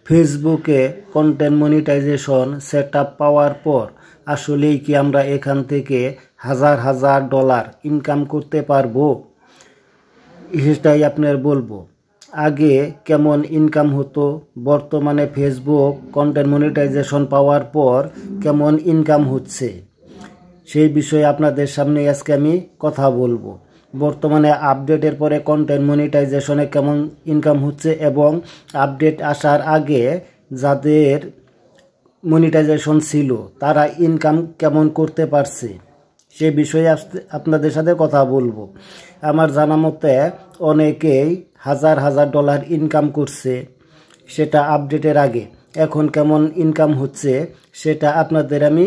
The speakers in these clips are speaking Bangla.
ফেসবুকে কন্টেন্ট মনিটাইজেশন সেটআপ পাওয়ার পর আসলেই কি আমরা এখান থেকে হাজার হাজার ডলার ইনকাম করতে পারবো? সেটাই আপনার বলবো। আগে কেমন ইনকাম হতো, বর্তমানে ফেসবুক কন্টেন্ট মনিটাইজেশন পাওয়ার পর কেমন ইনকাম হচ্ছে, সেই বিষয়ে আপনাদের সামনে আজকে আমি কথা বলবো। বর্তমানে আপডেটের পরে কন্টেন্ট মনিটাইজেশনে কেমন ইনকাম হচ্ছে এবং আপডেট আসার আগে যাদের মনিটাইজেশন ছিল তারা ইনকাম কেমন করতে পারছে, সে বিষয়ে আপনাদের সাথে কথা বলবো। আমার জানা মতে অনেকেই হাজার হাজার ডলার ইনকাম করছে, সেটা আপডেটের আগে। এখন কেমন ইনকাম হচ্ছে সেটা আপনাদের আমি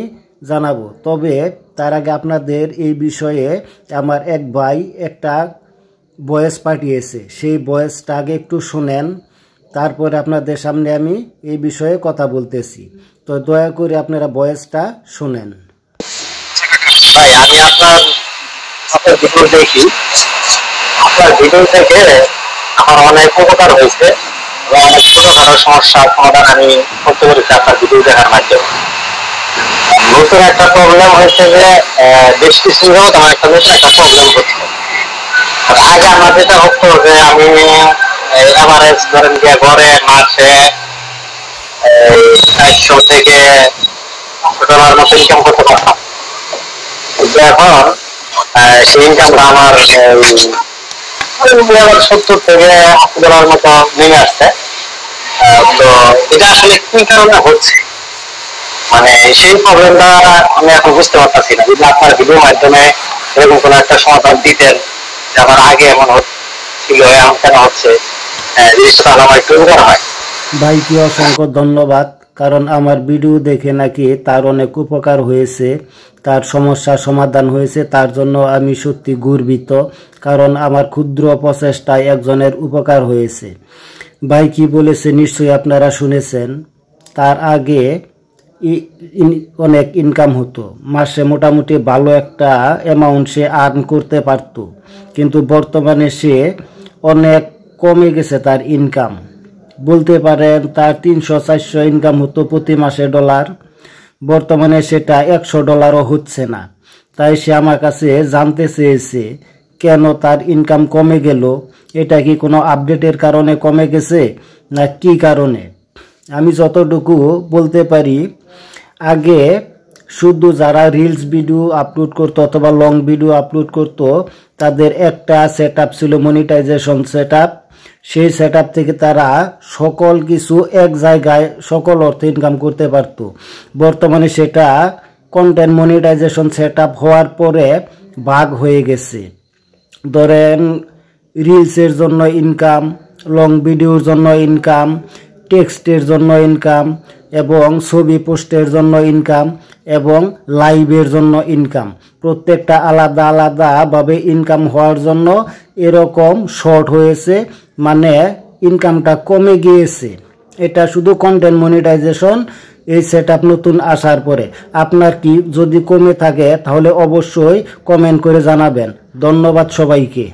জানাবো। তবে তার আগে আপনাদের এই বিষয়ে আমার এক ভাই একটা ভয়েস পাঠিয়েছে, সেই ভয়েসটা আগে একটু শোনেন, তারপরে আপনাদের সামনে আমি এই বিষয়ে কথা বলতেছি। তো দয়া করে আপনারা ভয়েসটা শোনেন। ভাই, আমি আপনার ভিডিও দেখি। আপনার ভিডিও থেকে আমার অনেক উপকার হয়েছে এবং অনেক ছোটখাটো সমস্যার সমাধান আমি করতে পেরেছি আপনার ভিডিও দেখার মাধ্যমে। নতুন একটা প্রবলেম হয়েছে যে বেশ কিছু যাবত আমার একটা নতুন একটা প্রবলেম হচ্ছে। আগে আমার যেটা হতো যে আমি এভারেজ ধরেন গিয়ে ঘরে মাসে 400 থেকে $500 মতো ইনকাম করতে পারতাম। কিন্তু এখন সেই ইনকামটা আমার $70 থেকে $80 মতো নেমে আসছে। তো এটা আসলে কি কারণে হচ্ছে, মানে সেই প্রবলেমটা আমি এখন বুঝতে পারতেছি না। যদি আপনার ভিডিওর মাধ্যমে এরকম কোনো একটা সমাধান দিতেন যে আমার আগে এমন ছিল এখন কেন হচ্ছে, জিনিসটা তাহলে আমার একটু উপকার হয়। ভাইকে অসংখ্য ধন্যবাদ, কারণ আমার ভিডিও দেখে নাকি তার অনেক উপকার হয়েছে, তার সমস্যার সমাধান হয়েছে। তার জন্য আমি সত্যি গর্বিত, কারণ আমার ক্ষুদ্র প্রচেষ্টায় একজনের উপকার হয়েছে। ভাই কি বলেছে নিশ্চয়ই আপনারা শুনেছেন। তার আগে অনেক ইনকাম হতো, মাসে মোটামুটি ভালো একটা অ্যামাউন্ট সে আর্ন করতে পারত, কিন্তু বর্তমানে সে অনেক কমে গেছে তার ইনকাম। বলতে পারেন তার 300-400 ইনকাম হতো প্রতি মাসে ডলার, বর্তমানে সেটা $100ও হচ্ছে না। তাই সে আমার কাছে জানতে চেয়েছে কেন তার ইনকাম কমে গেল, এটা কি কোনো আপডেটের কারণে কমে গেছে না কি কারণে। আমি যতটুকু বলতে পারি, আগে শুধু যারা রিলস ভিডিও আপলোড করতো অথবা লং ভিডিও আপলোড করতো তাদের একটা সেট আপ ছিল, মনিটাইজেশন সেট আপ। সেই সেট আপ থেকে তারা সকল কিছু এক জায়গায় সকল অর্থে ইনকাম করতে পারত। বর্তমানে সেটা কন্টেন্ট মনিটাইজেশন সেট আপ হওয়ার পরে ভাগ হয়ে গেছে। ধরেন রিলসের জন্য ইনকাম, লং ভিডিওর জন্য ইনকাম, টেক্সটের জন্য ইনকাম এবং ছবি পোস্টের জন্য ইনকাম এবং লাইভের জন্য ইনকাম। প্রত্যেকটা আলাদা আলাদাভাবে ইনকাম হওয়ার জন্য এরকম শর্ট হয়েছে, মানে ইনকামটা কমে গিয়েছে। এটা শুধু কন্টেন্ট মনিটাইজেশন এই সেট আপ নতুন আসার পরে। আপনার কি যদি কমে থাকে তাহলে অবশ্যই কমেন্ট করে জানাবেন। ধন্যবাদ সবাইকে।